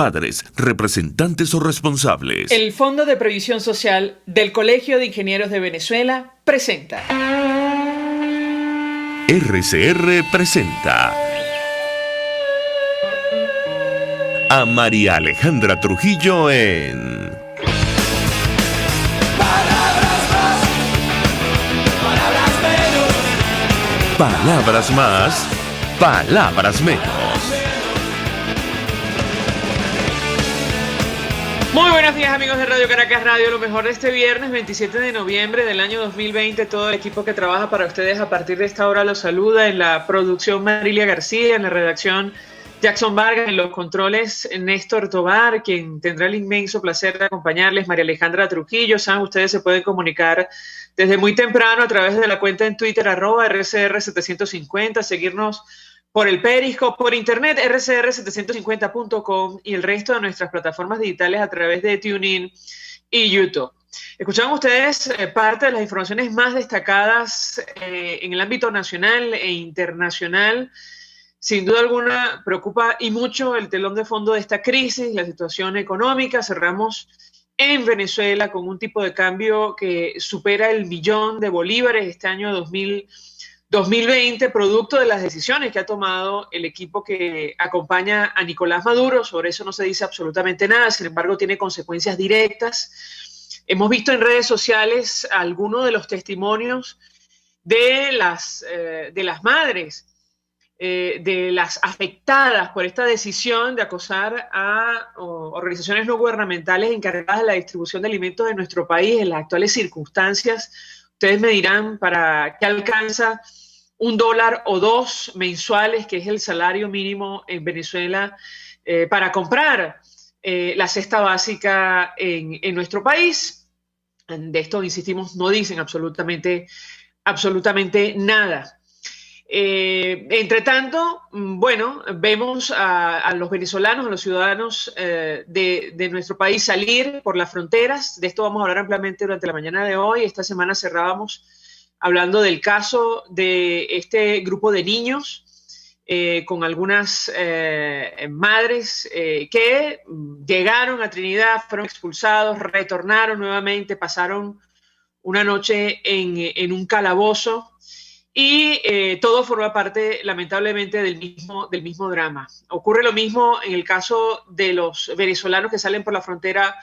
padres, representantes o responsables. El Fondo de Previsión Social del Colegio de Ingenieros de Venezuela presenta. RCR presenta a María Alejandra Trujillo en Palabras más, palabras menos. Palabras más, palabras menos. Muy buenos días, amigos de Radio Caracas Radio, lo mejor de este viernes 27 de noviembre del año 2020. Todo el equipo que trabaja para ustedes a partir de esta hora los saluda. En la producción Marilia García, en la redacción Jackson Vargas, en los controles Néstor Tobar, quien tendrá el inmenso placer de acompañarles, María Alejandra Trujillo. Saben, ustedes se pueden comunicar desde muy temprano a través de la cuenta en Twitter @RCR750, seguirnos por el Periscope, por internet, rcr750.com y el resto de nuestras plataformas digitales a través de TuneIn y YouTube. Escuchaban ustedes parte de las informaciones más destacadas en el ámbito nacional e internacional. Sin duda alguna preocupa y mucho el telón de fondo de esta crisis, la situación económica. Cerramos en Venezuela con un tipo de cambio que supera el millón de bolívares este año 2020, producto de las decisiones que ha tomado el equipo que acompaña a Nicolás Maduro. Sobre eso no se dice absolutamente nada, sin embargo tiene consecuencias directas. Hemos visto en redes sociales algunos de los testimonios de las madres, de las afectadas por esta decisión de acosar a organizaciones no gubernamentales encargadas de la distribución de alimentos en nuestro país en las actuales circunstancias. Ustedes me dirán para qué alcanza $1 o $2 mensuales, que es el salario mínimo en Venezuela, para comprar la cesta básica en nuestro país. De esto, insistimos, no dicen absolutamente nada. Entre tanto, bueno, vemos a los venezolanos, a los ciudadanos de nuestro país salir por las fronteras. De esto vamos a hablar ampliamente durante la mañana de hoy. Esta semana cerrábamos hablando del caso de este grupo de niños con algunas madres que llegaron a Trinidad, fueron expulsados, retornaron nuevamente, pasaron una noche en un calabozo. Y todo forma parte, lamentablemente, del mismo drama. Ocurre lo mismo en el caso de los venezolanos que salen por la frontera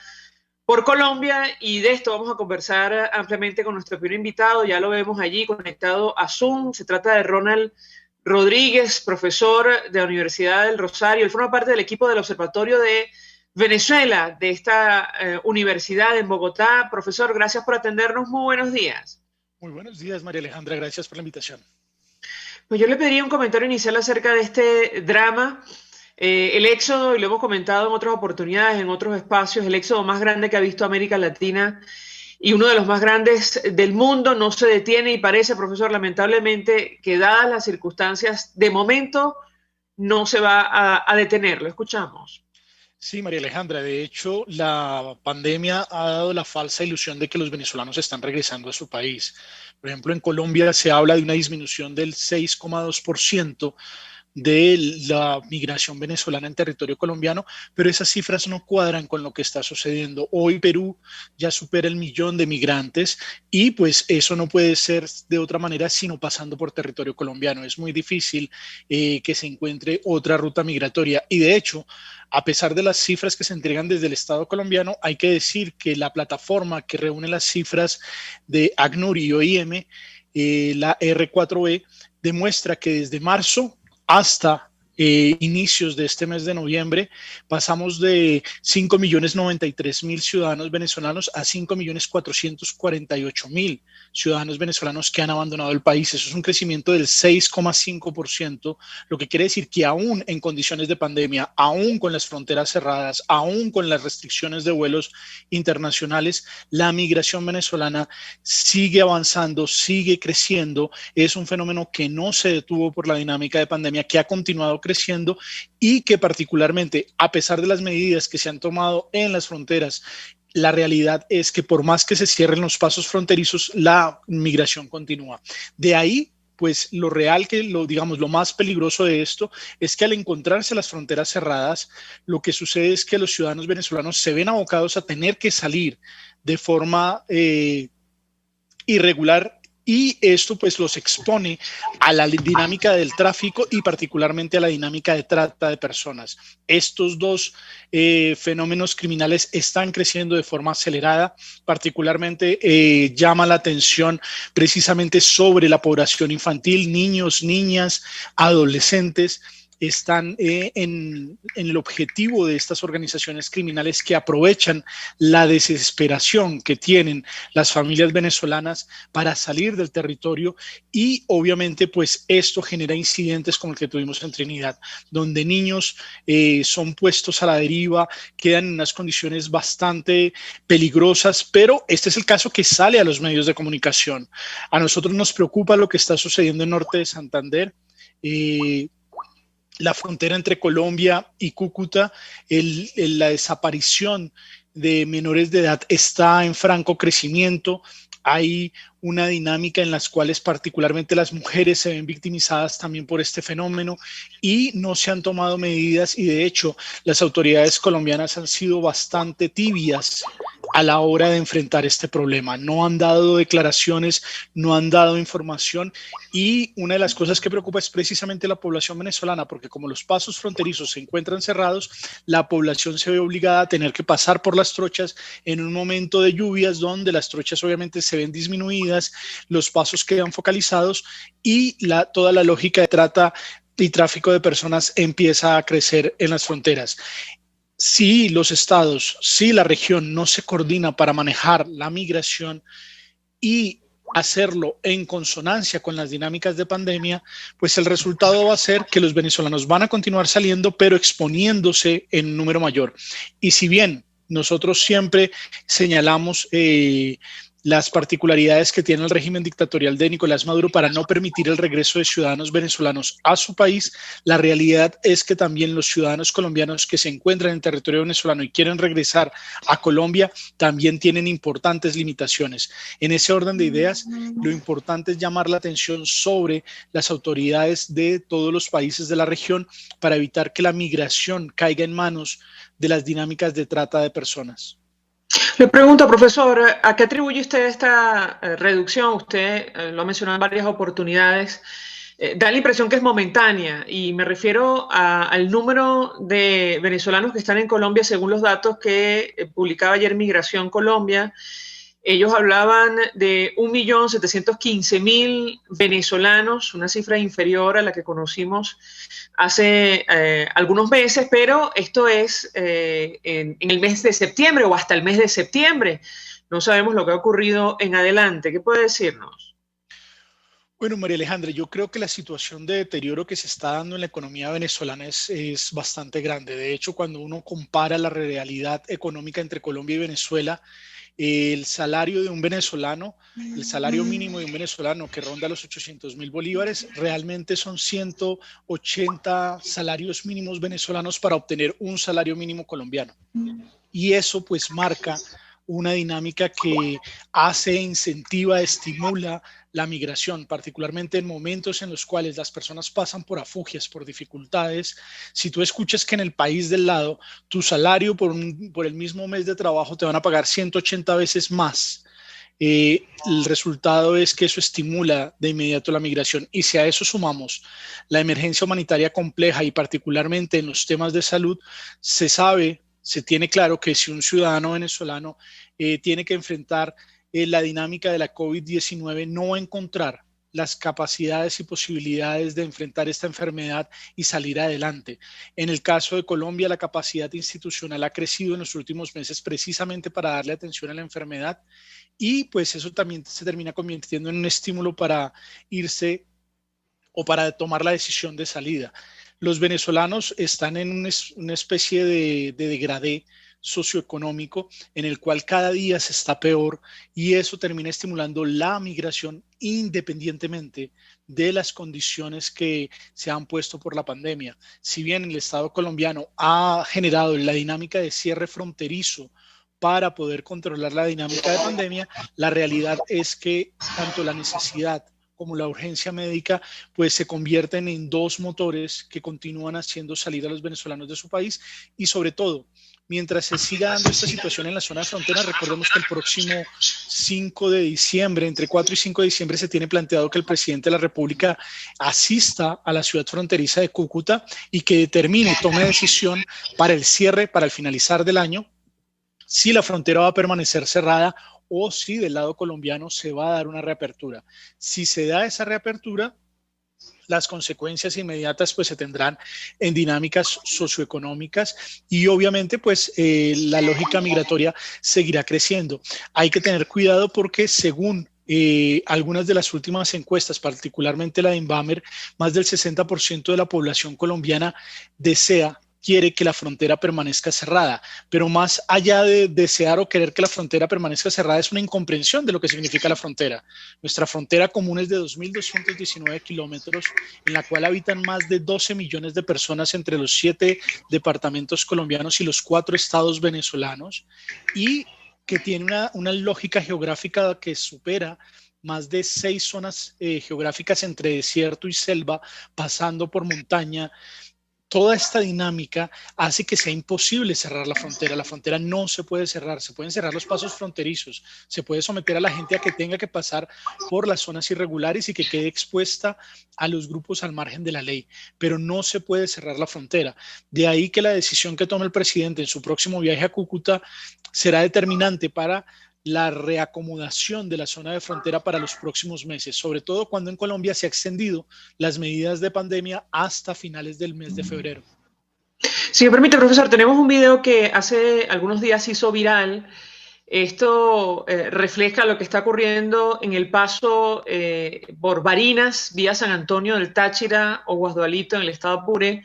por Colombia, y de esto vamos a conversar ampliamente con nuestro primer invitado. Ya lo vemos allí conectado a Zoom. Se trata de Ronald Rodríguez, profesor de la Universidad del Rosario. Él forma parte del equipo del Observatorio de Venezuela, de esta universidad en Bogotá. Profesor, gracias por atendernos. Muy buenos días. Muy buenos días, María Alejandra. Gracias por la invitación. Pues yo le pediría un comentario inicial acerca de este drama, el éxodo, y lo hemos comentado en otras oportunidades, en otros espacios, el éxodo más grande que ha visto América Latina y uno de los más grandes del mundo, no se detiene y parece, profesor, lamentablemente, que dadas las circunstancias, de momento no se va a detener. Lo escuchamos. Sí, María Alejandra, de hecho, la pandemia ha dado la falsa ilusión de que los venezolanos están regresando a su país. Por ejemplo, en Colombia se habla de una disminución del 6,2% de la migración venezolana en territorio colombiano, pero esas cifras no cuadran con lo que está sucediendo. Hoy Perú ya supera el 1.000.000 de migrantes y pues eso no puede ser de otra manera sino pasando por territorio colombiano. Es muy difícil que se encuentre otra ruta migratoria y de hecho, a pesar de las cifras que se entregan desde el Estado colombiano, hay que decir que la plataforma que reúne las cifras de ACNUR y OIM, la R4E, demuestra que desde marzo hasta inicios de este mes de noviembre pasamos de 5.093.000 ciudadanos venezolanos a 5.448.000 ciudadanos venezolanos que han abandonado el país. Eso es un crecimiento del 6,5%, lo que quiere decir que aún en condiciones de pandemia, aún con las fronteras cerradas, aún con las restricciones de vuelos internacionales, la migración venezolana sigue avanzando, sigue creciendo. Es un fenómeno que no se detuvo por la dinámica de pandemia, que ha continuado creciendo y que particularmente, a pesar de las medidas que se han tomado en las fronteras, la realidad es que por más que se cierren los pasos fronterizos, la migración continúa. De ahí pues lo real, digamos, lo más peligroso de esto es que al encontrarse las fronteras cerradas, lo que sucede es que los ciudadanos venezolanos se ven abocados a tener que salir de forma irregular, y esto pues los expone a la dinámica del tráfico y particularmente a la dinámica de trata de personas. Estos dos fenómenos criminales están creciendo de forma acelerada, particularmente llama la atención precisamente sobre la población infantil, niños, niñas, adolescentes. Están en el objetivo de estas organizaciones criminales que aprovechan la desesperación que tienen las familias venezolanas para salir del territorio, y obviamente pues esto genera incidentes como el que tuvimos en Trinidad, donde niños son puestos a la deriva, quedan en unas condiciones bastante peligrosas, pero este es el caso que sale a los medios de comunicación. A nosotros nos preocupa lo que está sucediendo en Norte de Santander, la frontera entre Colombia y Cúcuta. La desaparición de menores de edad está en franco crecimiento. Hay una dinámica en las cuales particularmente las mujeres se ven victimizadas también por este fenómeno, y no se han tomado medidas, y de hecho las autoridades colombianas han sido bastante tibias a la hora de enfrentar este problema. No han dado declaraciones, no han dado información, y una de las cosas que preocupa es precisamente la población venezolana, porque como los pasos fronterizos se encuentran cerrados, la población se ve obligada a tener que pasar por las trochas en un momento de lluvias donde las trochas obviamente se ven disminuidas, los pasos quedan focalizados, y toda la lógica de trata y tráfico de personas empieza a crecer en las fronteras. Si los estados, si la región no se coordina para manejar la migración y hacerlo en consonancia con las dinámicas de pandemia, pues el resultado va a ser que los venezolanos van a continuar saliendo, pero exponiéndose en número mayor. Y si bien nosotros siempre señalamos las particularidades que tiene el régimen dictatorial de Nicolás Maduro para no permitir el regreso de ciudadanos venezolanos a su país, la realidad es que también los ciudadanos colombianos que se encuentran en territorio venezolano y quieren regresar a Colombia también tienen importantes limitaciones. En ese orden de ideas, lo importante es llamar la atención sobre las autoridades de todos los países de la región para evitar que la migración caiga en manos de las dinámicas de trata de personas. Le pregunto, profesor, ¿a qué atribuye usted esta reducción? Usted lo ha mencionado en varias oportunidades. Da la impresión que es momentánea, y me refiero al número de venezolanos que están en Colombia según los datos que publicaba ayer Migración Colombia. Ellos hablaban de 1.715.000 venezolanos, una cifra inferior a la que conocimos hace algunos meses, pero esto es en el mes de septiembre o hasta el mes de septiembre. No sabemos lo que ha ocurrido en adelante. ¿Qué puede decirnos? Bueno, María Alejandra, yo creo que la situación de deterioro que se está dando en la economía venezolana es bastante grande. De hecho, cuando uno compara la realidad económica entre Colombia y Venezuela, el salario de un venezolano, el salario mínimo de un venezolano que ronda los 800.000 bolívares, realmente son 180 salarios mínimos venezolanos para obtener un salario mínimo colombiano. Y eso pues marca una dinámica que hace, incentiva, estimula la migración, particularmente en momentos en los cuales las personas pasan por afugias, por dificultades. Si tú escuchas que en el país del lado tu salario por el mismo mes de trabajo te van a pagar 180 veces más, el resultado es que eso estimula de inmediato la migración. Y si a eso sumamos la emergencia humanitaria compleja y particularmente en los temas de salud, se tiene claro que si un ciudadano venezolano tiene que enfrentar la dinámica de la COVID-19, no va a encontrar las capacidades y posibilidades de enfrentar esta enfermedad y salir adelante. En el caso de Colombia, la capacidad institucional ha crecido en los últimos meses precisamente para darle atención a la enfermedad, y pues eso también se termina convirtiendo en un estímulo para irse o para tomar la decisión de salida. Los venezolanos están en una especie de degradé socioeconómico en el cual cada día se está peor, y eso termina estimulando la migración independientemente de las condiciones que se han puesto por la pandemia. Si bien el Estado colombiano ha generado la dinámica de cierre fronterizo para poder controlar la dinámica de pandemia, la realidad es que tanto la necesidad como la urgencia médica, pues se convierten en dos motores que continúan haciendo salir a los venezolanos de su país y sobre todo, mientras se siga dando esta situación en la zona de frontera, recordemos que el próximo 5 de diciembre, entre 4 y 5 de diciembre, se tiene planteado que el presidente de la República asista a la ciudad fronteriza de Cúcuta y que determine, tome decisión para el cierre, para el finalizar del año, si la frontera va a permanecer cerrada o si del lado colombiano se va a dar una reapertura. Si se da esa reapertura, las consecuencias inmediatas pues se tendrán en dinámicas socioeconómicas y obviamente pues la lógica migratoria seguirá creciendo. Hay que tener cuidado porque según algunas de las últimas encuestas, particularmente la de Inbamer, más del 60% de la población colombiana quiere que la frontera permanezca cerrada, pero más allá de desear o querer que la frontera permanezca cerrada es una incomprensión de lo que significa la frontera. Nuestra frontera común es de 2.219 kilómetros, en la cual habitan más de 12 millones de personas entre los 7 departamentos colombianos y los 4 estados venezolanos, y que tiene una lógica geográfica que supera más de 6 zonas geográficas entre desierto y selva, pasando por montaña. Toda esta dinámica hace que sea imposible cerrar la frontera. La frontera no se puede cerrar, se pueden cerrar los pasos fronterizos, se puede someter a la gente a que tenga que pasar por las zonas irregulares y que quede expuesta a los grupos al margen de la ley, pero no se puede cerrar la frontera. De ahí que la decisión que tome el presidente en su próximo viaje a Cúcuta será determinante para la reacomodación de la zona de frontera para los próximos meses, sobre todo cuando en Colombia se han extendido las medidas de pandemia hasta finales del mes de febrero. Si me permite, profesor, tenemos un video que hace algunos días se hizo viral. Esto refleja lo que está ocurriendo en el paso por Barinas, vía San Antonio del Táchira o Guasdualito en el estado Apure,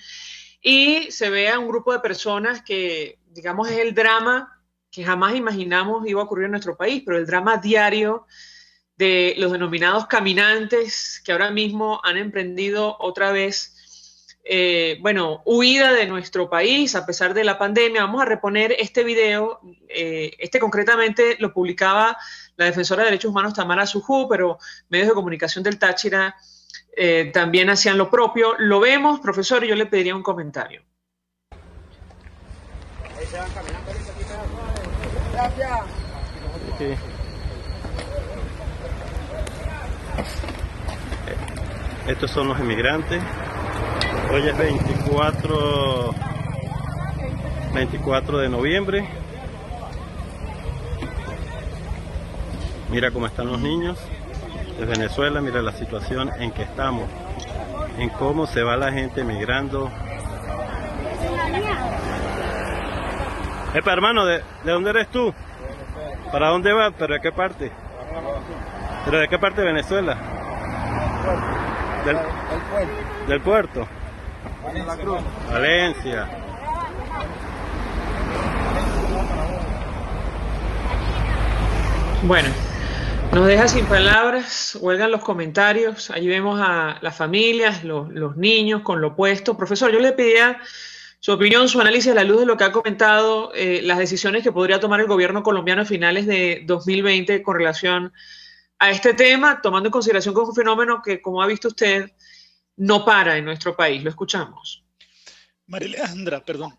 y se ve a un grupo de personas que, digamos, es el drama que jamás imaginamos iba a ocurrir en nuestro país, pero el drama diario de los denominados caminantes que ahora mismo han emprendido otra vez, huida de nuestro país a pesar de la pandemia. Vamos a reponer este video, concretamente lo publicaba la defensora de derechos humanos Tamara Sujú, pero medios de comunicación del Táchira también hacían lo propio. Lo vemos, profesor, y yo le pediría un comentario. Ahí se van caminando. Okay. Estos son los inmigrantes. Hoy es 24 de noviembre. Mira cómo están los niños de Venezuela, mira la situación en que estamos, en cómo se va la gente migrando. Hermano, ¿de dónde eres tú? ¿Para dónde vas? ¿Pero de qué parte? ¿Pero de qué parte de Venezuela? Del puerto. Valencia. Bueno, nos deja sin palabras, huelgan los comentarios. Allí vemos a las familias, los niños con lo puesto. Profesor, yo le pedía su opinión, su análisis a la luz de lo que ha comentado, las decisiones que podría tomar el gobierno colombiano a finales de 2020 con relación a este tema, tomando en consideración que es un fenómeno que, como ha visto usted, no para en nuestro país. Lo escuchamos. María Alejandra, perdón.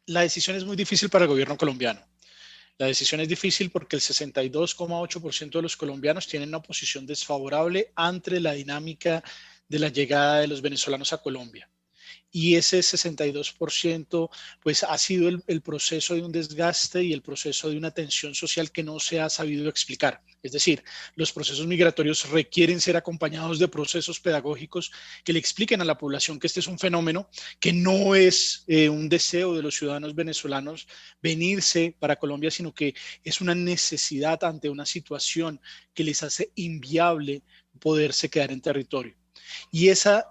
La decisión es muy difícil para el gobierno colombiano. La decisión es difícil porque el 62,8% de los colombianos tienen una posición desfavorable ante la dinámica de la llegada de los venezolanos a Colombia. Y ese 62% pues ha sido el proceso de un desgaste y el proceso de una tensión social que no se ha sabido explicar. Es decir, los procesos migratorios requieren ser acompañados de procesos pedagógicos que le expliquen a la población que este es un fenómeno, que no es un deseo de los ciudadanos venezolanos venirse para Colombia, sino que es una necesidad ante una situación que les hace inviable poderse quedar en territorio. Y esa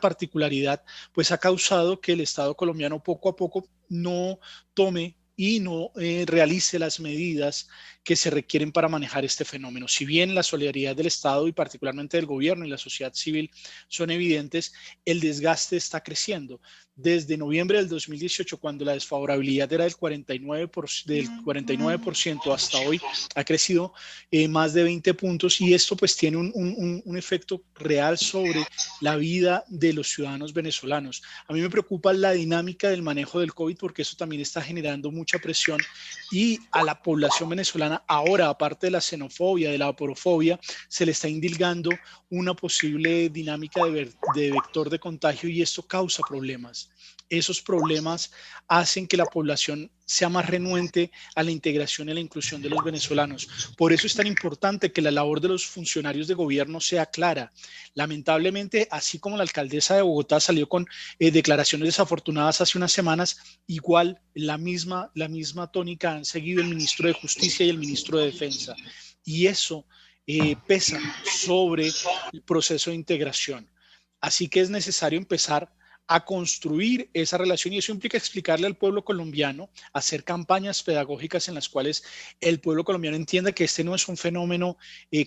particularidad pues ha causado que el Estado colombiano poco a poco no tome y no realice las medidas que se requieren para manejar este fenómeno. Si bien la solidaridad del Estado y particularmente del gobierno y la sociedad civil son evidentes, el desgaste está creciendo. desde noviembre del 2018, cuando la desfavorabilidad era del 49%, hasta hoy ha crecido más de 20 puntos, y esto pues tiene un efecto real sobre la vida de los ciudadanos venezolanos. A mí me preocupa la dinámica del manejo del COVID, porque eso también está generando mucha presión, y a la población venezolana ahora, aparte de la xenofobia, de la aporofobia, se le está indilgando una posible dinámica de vector de contagio, y esto causa problemas. Esos problemas hacen que la población sea más renuente a la integración y la inclusión de los venezolanos. Por eso es tan importante que la labor de los funcionarios de gobierno sea clara. Lamentablemente, así como la alcaldesa de Bogotá salió con declaraciones desafortunadas hace unas semanas, igual la misma tónica han seguido el ministro de Justicia y el ministro de Defensa. Y eso pesa sobre el proceso de integración. Así que es necesario empezar a construir esa relación, y eso implica explicarle al pueblo colombiano, hacer campañas pedagógicas en las cuales el pueblo colombiano entienda que este no es un fenómeno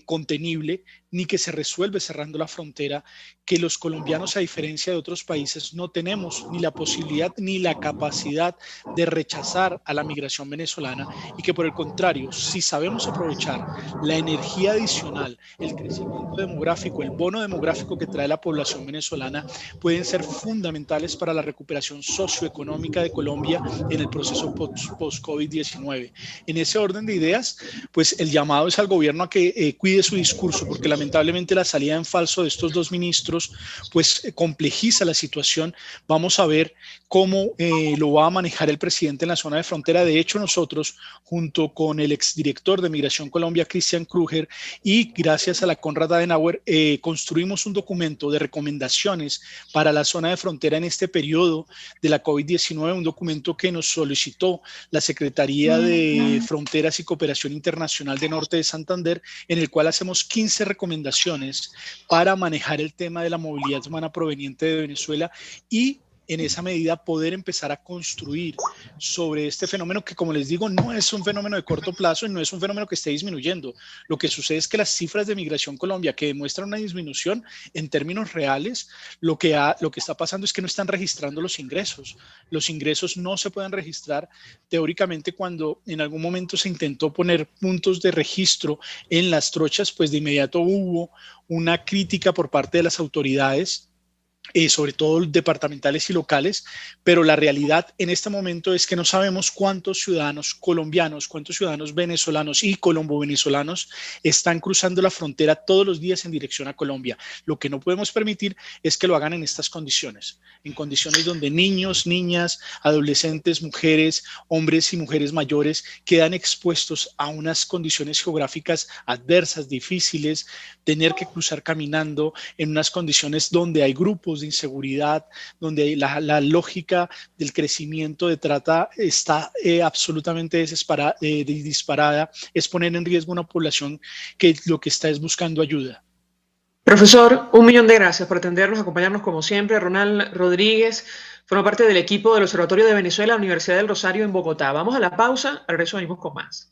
contenible, ni que se resuelve cerrando la frontera, que los colombianos, a diferencia de otros países, no tenemos ni la posibilidad ni la capacidad de rechazar a la migración venezolana, y que por el contrario, si sabemos aprovechar la energía adicional, el crecimiento demográfico, el bono demográfico que trae la población venezolana, pueden ser fundamentales para la recuperación socioeconómica de Colombia en el proceso post-COVID-19. En ese orden de ideas, pues el llamado es al gobierno a que cuide su discurso, porque lamentablemente la salida en falso de estos dos ministros pues complejiza la situación. Vamos a ver cómo lo va a manejar el presidente en la zona de frontera. De hecho, nosotros, junto con el exdirector de Migración Colombia, Christian Kruger, y gracias a la Konrad Adenauer, construimos un documento de recomendaciones para la zona de frontera en este periodo de la COVID-19, un documento que nos solicitó la Secretaría de Fronteras y Cooperación Internacional de Norte de Santander, en el cual hacemos 15 recomendaciones para manejar el tema de la movilidad humana proveniente de Venezuela, y en esa medida poder empezar a construir sobre este fenómeno que, como les digo, no es un fenómeno de corto plazo y no es un fenómeno que esté disminuyendo. Lo que sucede es que las cifras de Migración Colombia, que demuestran una disminución en términos reales, lo que está pasando es que no están registrando los ingresos. Los ingresos no se pueden registrar. Teóricamente, cuando en algún momento se intentó poner puntos de registro en las trochas, pues de inmediato hubo una crítica por parte de las autoridades, sobre todo departamentales y locales, pero la realidad en este momento es que no sabemos cuántos ciudadanos colombianos, cuántos ciudadanos venezolanos y colombo-venezolanos están cruzando la frontera todos los días en dirección a Colombia. Lo que no podemos permitir es que lo hagan en estas condiciones, en condiciones donde niños, niñas, adolescentes, mujeres, hombres y mujeres mayores quedan expuestos a unas condiciones geográficas adversas, difíciles, tener que cruzar caminando en unas condiciones donde hay grupos de inseguridad, donde la lógica del crecimiento de trata está absolutamente disparada, es poner en riesgo una población que lo que está es buscando ayuda. Profesor, 1.000.000 de gracias por atendernos, acompañarnos como siempre. Ronald Rodríguez forma parte del equipo del Observatorio de Venezuela, Universidad del Rosario en Bogotá. Vamos a la pausa, al regreso venimos con más.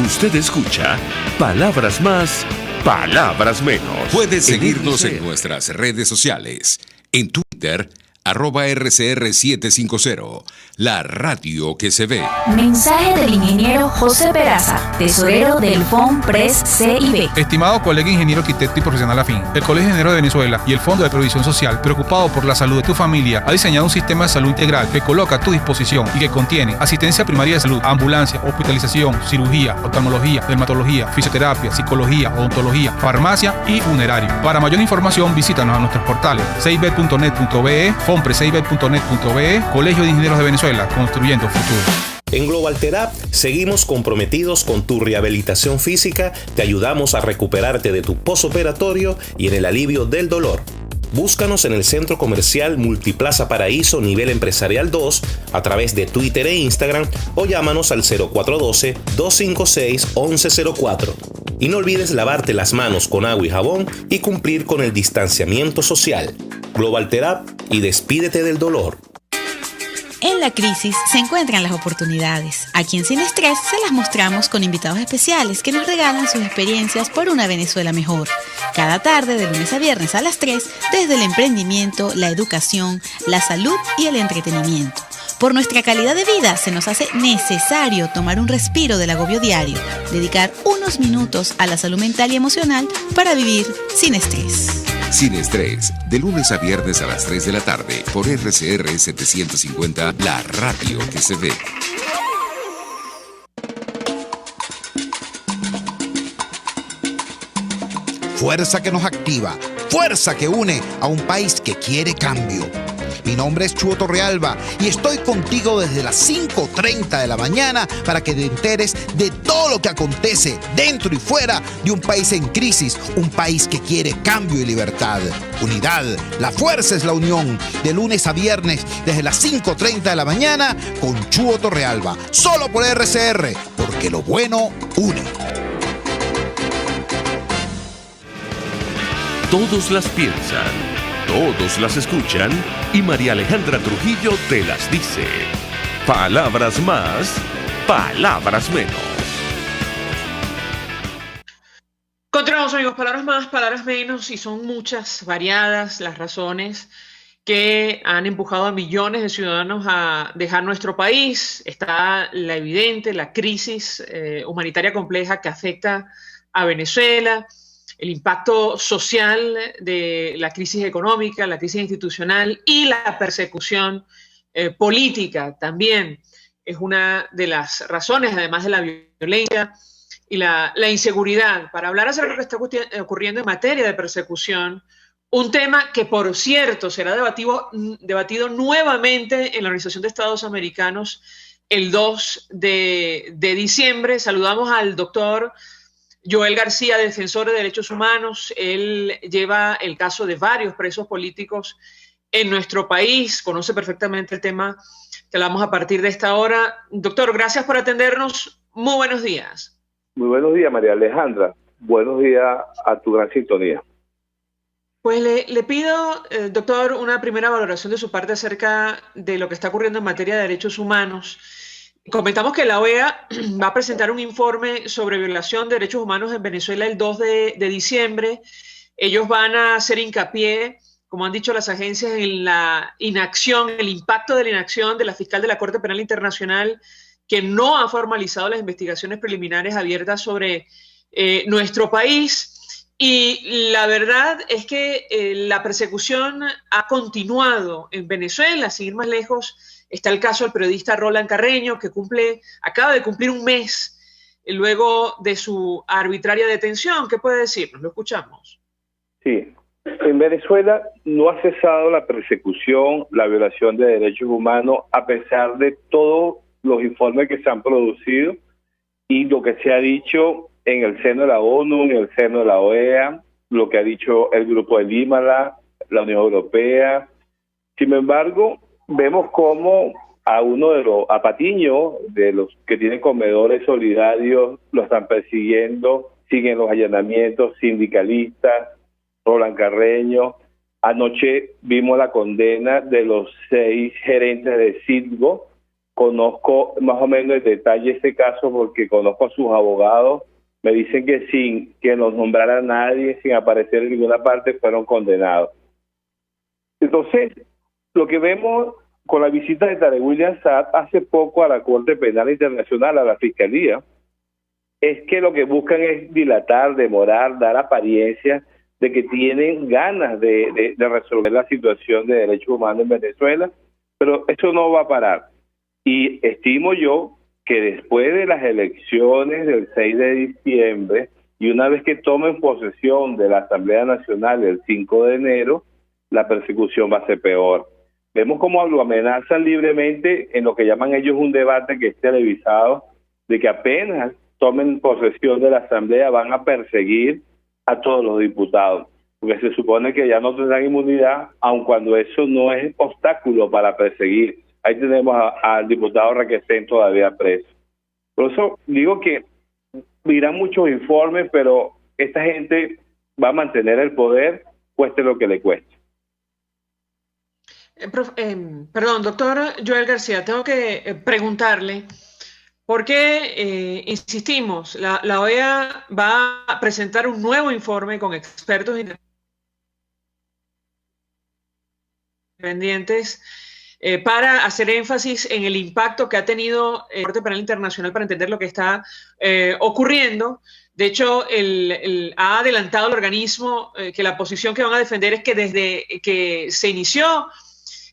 Usted escucha Palabras Más, Palabras Menos. Puedes seguirnos en nuestras redes sociales. En Twitter, @RCR750, la radio que se ve. Mensaje del ingeniero José Peraza, tesorero del FONPRES CIB. Estimado colega ingeniero arquitecto y profesional afín, el Colegio de Ingenieros de Venezuela y el Fondo de Previsión Social, preocupado por la salud de tu familia, ha diseñado un sistema de salud integral que coloca a tu disposición y que contiene asistencia primaria de salud, ambulancia, hospitalización, cirugía, oftalmología, dermatología, fisioterapia, psicología, odontología, farmacia y funerario. Para mayor información, visítanos a nuestros portales cib.net.be, fonprescib.net.be, Colegio de Ingenieros de Venezuela, construyendo futuro. En Global Therap seguimos comprometidos con tu rehabilitación física, te ayudamos a recuperarte de tu posoperatorio y en el alivio del dolor. Búscanos en el Centro Comercial Multiplaza Paraíso Nivel Empresarial 2 a través de Twitter e Instagram o llámanos al 0412-256-1104. Y no olvides lavarte las manos con agua y jabón y cumplir con el distanciamiento social. Global Therap y despídete del dolor. En la crisis se encuentran las oportunidades. Aquí en Sin Estrés se las mostramos con invitados especiales que nos regalan sus experiencias por una Venezuela mejor. Cada tarde, de lunes a viernes a las 3, desde el emprendimiento, la educación, la salud y el entretenimiento. Por nuestra calidad de vida se nos hace necesario tomar un respiro del agobio diario, dedicar unos minutos a la salud mental y emocional para vivir sin estrés. Sin Estrés, de lunes a viernes a las 3 de la tarde por RCR 750, la radio que se ve. Fuerza que nos activa, fuerza que une a un país que quiere cambio. Mi nombre es Chuo Torrealba y estoy contigo desde las 5:30 de la mañana para que te enteres de todo lo que acontece dentro y fuera de un país en crisis, un país que quiere cambio y libertad. Unidad, la fuerza es la unión, de lunes a viernes desde las 5:30 de la mañana con Chuo Torrealba, solo por RCR, porque lo bueno une. Todos las piensan, todos las escuchan y María Alejandra Trujillo te las dice. Palabras más, palabras menos. Continuamos, amigos, palabras más, palabras menos, y son muchas, variadas las razones que han empujado a millones de ciudadanos a dejar nuestro país. Está la evidente, la crisis humanitaria compleja que afecta a Venezuela, el impacto social de la crisis económica, la crisis institucional y la persecución política también es una de las razones, además de la violencia y la inseguridad. Para hablar acerca de lo que está ocurriendo en materia de persecución, un tema que, por cierto, será debatido nuevamente en la Organización de Estados Americanos el 2 de diciembre. Saludamos al doctor Joel García, defensor de derechos humanos. Él lleva el caso de varios presos políticos en nuestro país, conoce perfectamente el tema que hablamos a partir de esta hora. Doctor, gracias por atendernos. Muy buenos días. Muy buenos días, María Alejandra. Buenos días a tu gran sintonía. Pues le pido, doctor, una primera valoración de su parte acerca de lo que está ocurriendo en materia de derechos humanos. Comentamos que la OEA va a presentar un informe sobre violación de derechos humanos en Venezuela el 2 de diciembre. Ellos van a hacer hincapié, como han dicho las agencias, en la inacción, el impacto de la inacción de la fiscal de la Corte Penal Internacional, que no ha formalizado las investigaciones preliminares abiertas sobre nuestro país. Y la verdad es que la persecución ha continuado en Venezuela. Sin ir más lejos, está el caso del periodista Roland Carreño, que acaba de cumplir un mes luego de su arbitraria detención. ¿Qué puede decirnos? Lo escuchamos. Sí, en Venezuela no ha cesado la persecución, la violación de derechos humanos, a pesar de todos los informes que se han producido y lo que se ha dicho en el seno de la ONU, en el seno de la OEA, lo que ha dicho el Grupo de Lima, la Unión Europea. Sin embargo, vemos cómo a Patiño, de los que tienen comedores solidarios, lo están persiguiendo, siguen los allanamientos, sindicalistas, Roland Carreño. Anoche vimos la condena de los 6 gerentes de Citgo. Conozco más o menos el detalle de este caso porque conozco a sus abogados. Me dicen que sin que nos nombrara nadie, sin aparecer en ninguna parte, fueron condenados. Entonces, lo que vemos con la visita de Tarek William Saab hace poco a la Corte Penal Internacional, a la Fiscalía, es que lo que buscan es dilatar, demorar, dar apariencia de que tienen ganas de resolver la situación de derechos humanos en Venezuela, pero eso no va a parar. Y estimo yo que después de las elecciones del 6 de diciembre y una vez que tomen posesión de la Asamblea Nacional el 5 de enero, la persecución va a ser peor. Vemos cómo lo amenazan libremente en lo que llaman ellos un debate que es televisado, de que apenas tomen posesión de la Asamblea van a perseguir a todos los diputados, porque se supone que ya no tendrán inmunidad, aun cuando eso no es obstáculo para perseguir. Ahí tenemos al diputado Requesén todavía preso. Por eso digo que mirán muchos informes, pero esta gente va a mantener el poder, cueste lo que le cueste. Perdón, doctor Joel García, tengo que preguntarle, porque insistimos, la OEA va a presentar un nuevo informe con expertos independientes para hacer énfasis en el impacto que ha tenido la Corte Penal Internacional para entender lo que está ocurriendo. De hecho, ha adelantado el organismo que la posición que van a defender es que desde que se inició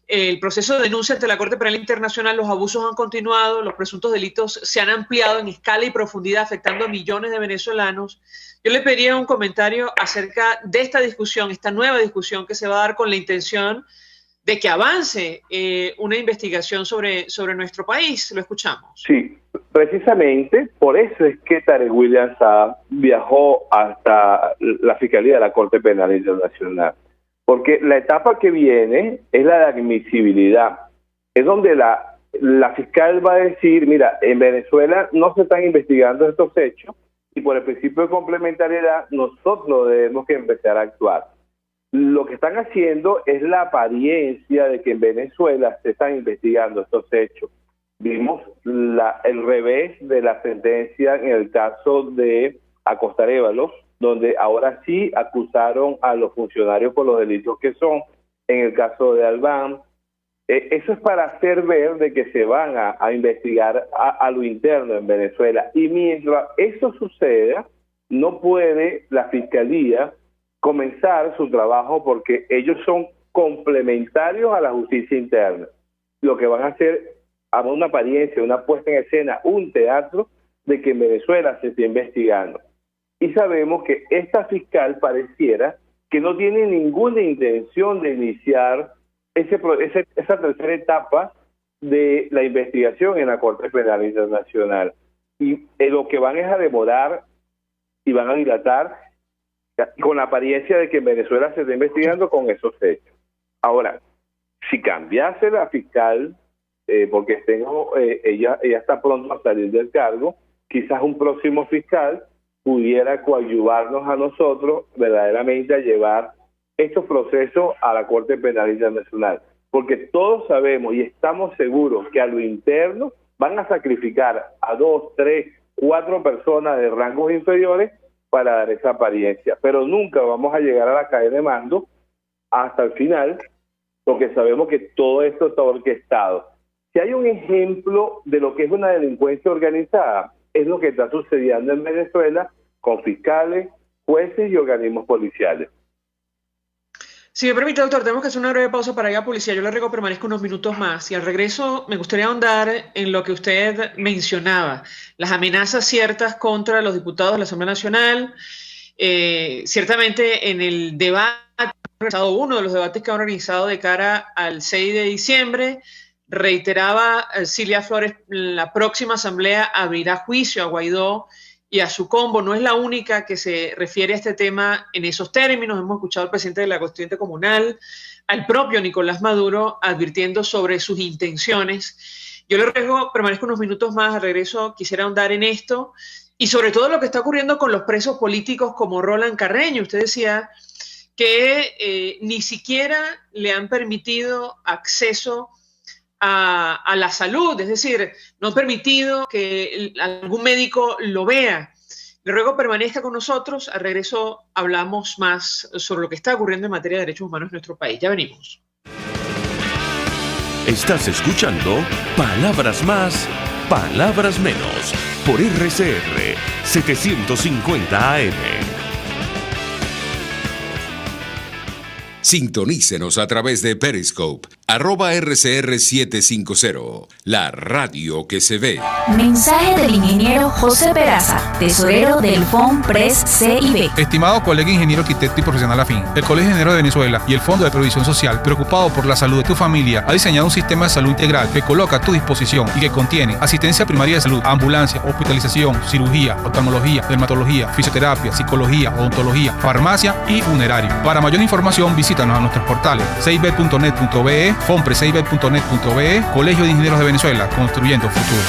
el proceso de denuncia ante la Corte Penal Internacional, los abusos han continuado, los presuntos delitos se han ampliado en escala y profundidad, afectando a millones de venezolanos. Yo le pediría un comentario acerca de esta discusión, esta nueva discusión que se va a dar con la intención de que avance una investigación sobre nuestro país. Lo escuchamos. Sí, precisamente por eso es que Tarek William Saab viajó hasta la Fiscalía de la Corte Penal Internacional. Porque la etapa que viene es la de admisibilidad. Es donde la fiscal va a decir, mira, en Venezuela no se están investigando estos hechos y por el principio de complementariedad nosotros debemos que empezar a actuar. Lo que están haciendo es la apariencia de que en Venezuela se están investigando estos hechos. Vimos el revés de la sentencia en el caso de Acosta Arévalos, donde ahora sí acusaron a los funcionarios por los delitos que son, en el caso de Albán. Eso es para hacer ver de que se van a investigar a lo interno en Venezuela. Y mientras eso suceda, no puede la Fiscalía comenzar su trabajo porque ellos son complementarios a la justicia interna. Lo que van a hacer a una apariencia, una puesta en escena, un teatro de que en Venezuela se está investigando. Y sabemos que esta fiscal pareciera que no tiene ninguna intención de iniciar esa tercera etapa de la investigación en la Corte Penal Internacional. Y lo que van es a demorar y van a dilatar con la apariencia de que en Venezuela se está investigando con esos hechos. Ahora, si cambiase la fiscal, porque ella está pronto a salir del cargo, quizás un próximo fiscal pudiera coadyuvarnos a nosotros verdaderamente a llevar estos procesos a la Corte Penal Internacional. Porque todos sabemos y estamos seguros que a lo interno van a sacrificar a 2, 3, 4 personas de rangos inferiores para dar esa apariencia. Pero nunca vamos a llegar a la cadena de mando hasta el final, porque sabemos que todo esto está orquestado. Si hay un ejemplo de lo que es una delincuencia organizada, es lo que está sucediendo en Venezuela con fiscales, jueces y organismos policiales. Si me permite, doctor, tenemos que hacer una breve pausa para ir a policía. Yo le ruego permanezca unos minutos más y al regreso me gustaría ahondar en lo que usted mencionaba, las amenazas ciertas contra los diputados de la Asamblea Nacional. Ciertamente en el debate, uno de los debates que ha organizado de cara al 6 de diciembre, reiteraba Cilia Flores, la próxima asamblea abrirá juicio a Guaidó y a su combo. No es la única que se refiere a este tema en esos términos. Hemos escuchado al presidente de la Constituyente Comunal, al propio Nicolás Maduro, advirtiendo sobre sus intenciones. Yo le ruego, permanezco unos minutos más, al regreso quisiera ahondar en esto y sobre todo lo que está ocurriendo con los presos políticos como Roland Carreño. Usted decía que ni siquiera le han permitido acceso a la salud, es decir, no han permitido que algún médico lo vea. Le ruego permanezca con nosotros. Al regreso hablamos más sobre lo que está ocurriendo en materia de derechos humanos en nuestro país. Ya venimos. Estás escuchando Palabras Más, Palabras Menos por RCR 750 AM. Sintonícenos a través de Periscope, @RCR750, la radio que se ve. Mensaje del ingeniero José Peraza, tesorero del FONPRES CIB. Estimado colega ingeniero arquitecto y profesional afín, el Colegio de Ingenieros de Venezuela y el Fondo de Previsión Social, preocupado por la salud de tu familia, ha diseñado un sistema de salud integral que coloca a tu disposición y que contiene asistencia primaria de salud, ambulancia, hospitalización, cirugía, oftalmología, dermatología, fisioterapia, psicología, odontología, farmacia y funerario. Para mayor información, visítanos a nuestros portales cib.net.be, fonprescib.net.be, Colegio de Ingenieros de Venezuela, construyendo futuro.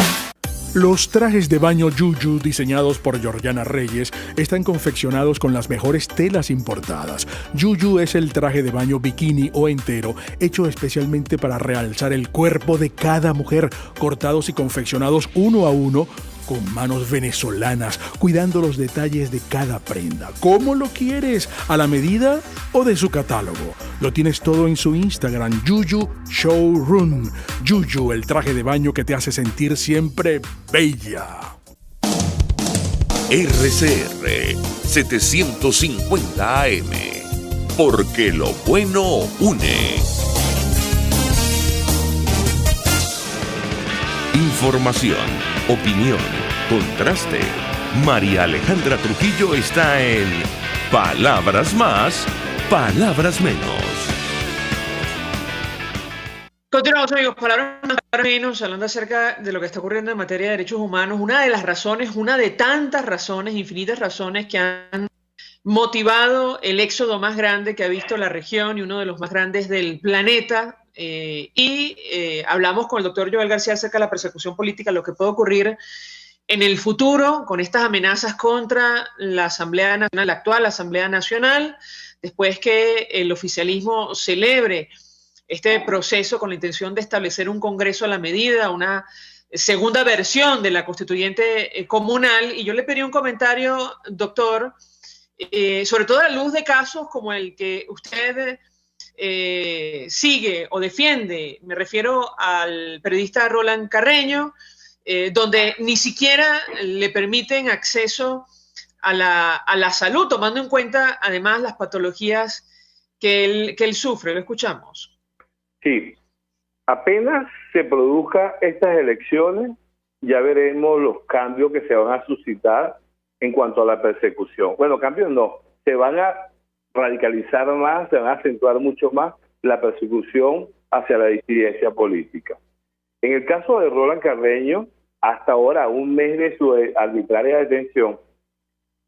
Los trajes de baño Yuyu, diseñados por Georgiana Reyes, están confeccionados con las mejores telas importadas. Yuyu es el traje de baño bikini o entero, hecho especialmente para realzar el cuerpo de cada mujer, cortados y confeccionados uno a uno, con manos venezolanas, cuidando los detalles de cada prenda. ¿Cómo lo quieres? ¿A la medida o de su catálogo? Lo tienes todo en su Instagram, Yuyu Showroom. Yuyu, el traje de baño que te hace sentir siempre bella. RCR 750 AM, porque lo bueno une. Información, opinión, contraste. María Alejandra Trujillo está en Palabras Más, Palabras Menos. Continuamos, amigos. Palabras más, palabras menos, hablando acerca de lo que está ocurriendo en materia de derechos humanos. Una de las razones, una de tantas razones, infinitas razones que han motivado el éxodo más grande que ha visto la región y uno de los más grandes del planeta. Hablamos con el doctor Joel García acerca de la persecución política, lo que puede ocurrir en el futuro con estas amenazas contra la Asamblea Nacional, la actual Asamblea Nacional, después que el oficialismo celebre este proceso con la intención de establecer un Congreso a la medida, una segunda versión de la constituyente comunal. Y yo le pedí un comentario, doctor, sobre todo a la luz de casos como el que usted sigue o defiende. Me refiero al periodista Roland Carreño, donde ni siquiera le permiten acceso a la salud, tomando en cuenta además las patologías que él sufre. Lo escuchamos. Sí, apenas se produzcan estas elecciones, ya veremos los cambios que se van a suscitar en cuanto a la persecución. Bueno, cambios no, se van a radicalizar más, se van a acentuar mucho más la persecución hacia la disidencia política. En el caso de Roland Carreño, hasta ahora, un mes de su arbitraria detención,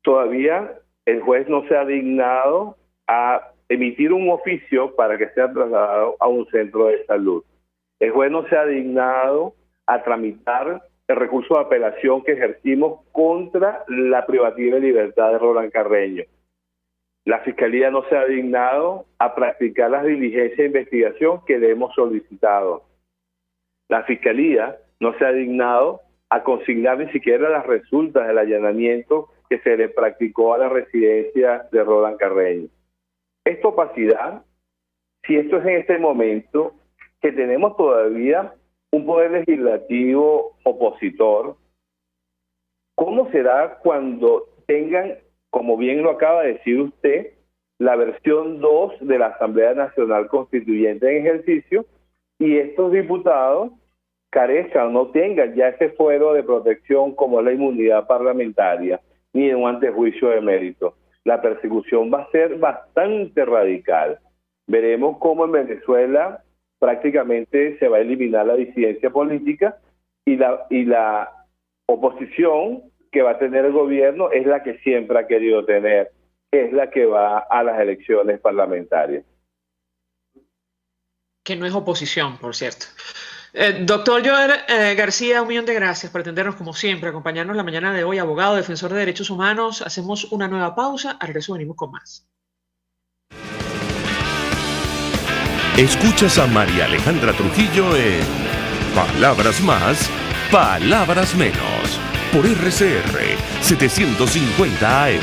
todavía el juez no se ha dignado a emitir un oficio para que sea trasladado a un centro de salud. El juez no se ha dignado a tramitar el recurso de apelación que ejercimos contra la privativa de libertad de Roland Carreño. La Fiscalía no se ha dignado a practicar las diligencias de investigación que le hemos solicitado. La Fiscalía no se ha dignado a consignar ni siquiera las resultas del allanamiento que se le practicó a la residencia de Roland Carreño. Esta opacidad, si esto es en este momento, que tenemos todavía un poder legislativo opositor, ¿cómo será cuando tengan, como bien lo acaba de decir usted, la versión 2 de la Asamblea Nacional Constituyente en ejercicio y estos diputados carezcan o no tengan ya ese fuero de protección como es la inmunidad parlamentaria ni un antejuicio de mérito? La persecución va a ser bastante radical. Veremos cómo en Venezuela prácticamente se va a eliminar la disidencia política y la oposición que va a tener el gobierno es la que siempre ha querido tener, es la que va a las elecciones parlamentarias. Que no es oposición, por cierto. Doctor Joel García, 1.000.000 de gracias por atendernos como siempre, acompañarnos la mañana de hoy, abogado, defensor de derechos humanos. Hacemos una nueva pausa, al regreso venimos con más. Escuchas a María Alejandra Trujillo en Palabras Más, Palabras Menos, por RCR 750 AM.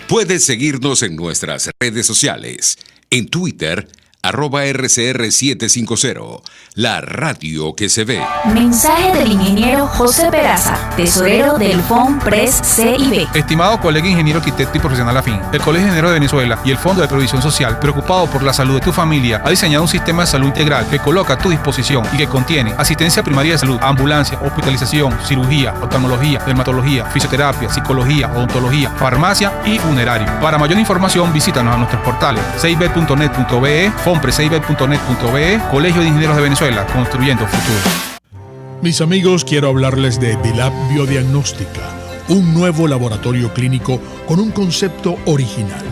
Puedes seguirnos en nuestras redes sociales, en Twitter, @RCR750, la radio que se ve. Mensaje del ingeniero José Peraza, tesorero del FOMPRES CIB. Estimado colega ingeniero arquitecto y profesional afín, el Colegio de Ingenieros de Venezuela y el Fondo de Previsión Social, preocupado por la salud de tu familia, ha diseñado un sistema de salud integral que coloca a tu disposición y que contiene asistencia primaria de salud, ambulancia, hospitalización, cirugía, oftalmología, dermatología, fisioterapia, psicología, odontología, farmacia y funerario. Para mayor información, visítanos a nuestros portales cib.net.be, FOMPRESCIB.net.be, Colegio de Ingenieros de Venezuela, construyendo futuro. Mis amigos, quiero hablarles de DILAB Biodiagnóstica, un nuevo laboratorio clínico con un concepto original.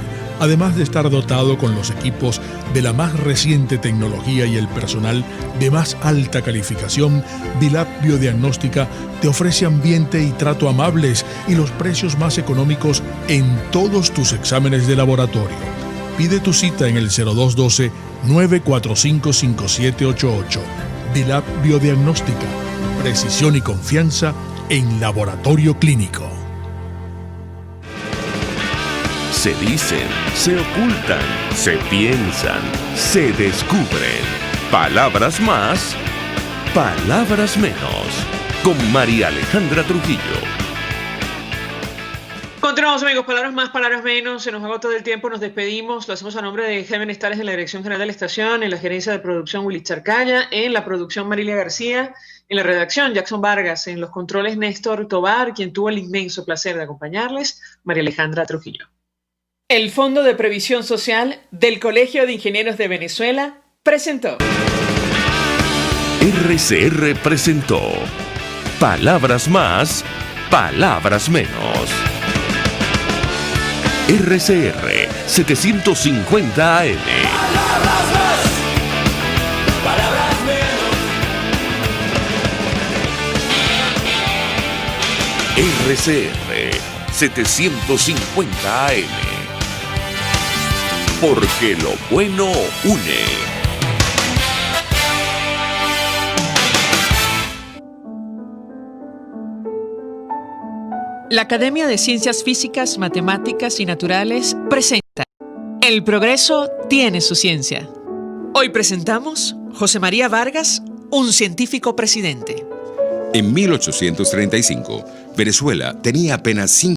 además de estar dotado con los equipos de la más reciente tecnología y el personal de más alta calificación, Vilap Biodiagnóstica te ofrece ambiente y trato amables y los precios más económicos en todos tus exámenes de laboratorio. Pide tu cita en el 0212-945-5788. Vilap Biodiagnóstica, precisión y confianza en laboratorio clínico. Se dicen, se ocultan, se piensan, se descubren. Palabras más, palabras menos. Con María Alejandra Trujillo. Continuamos, amigos. Palabras más, palabras menos. Se nos agota el tiempo, nos despedimos. Lo hacemos a nombre de Jaime Nestales en la Dirección General de la Estación, en la gerencia de producción Willy Charcaya, en la producción Marilia García, en la redacción Jackson Vargas, en los controles Néstor Tobar, quien tuvo el inmenso placer de acompañarles, María Alejandra Trujillo. El Fondo de Previsión Social del Colegio de Ingenieros de Venezuela presentó. RCR presentó Palabras más, palabras menos. RCR 750 AM. Palabras más, palabras menos. RCR 750 AM. Porque lo bueno une. La Academia de Ciencias Físicas, Matemáticas y Naturales presenta El progreso tiene su ciencia. Hoy presentamos José María Vargas, un científico presidente. En 1835, Venezuela tenía apenas 5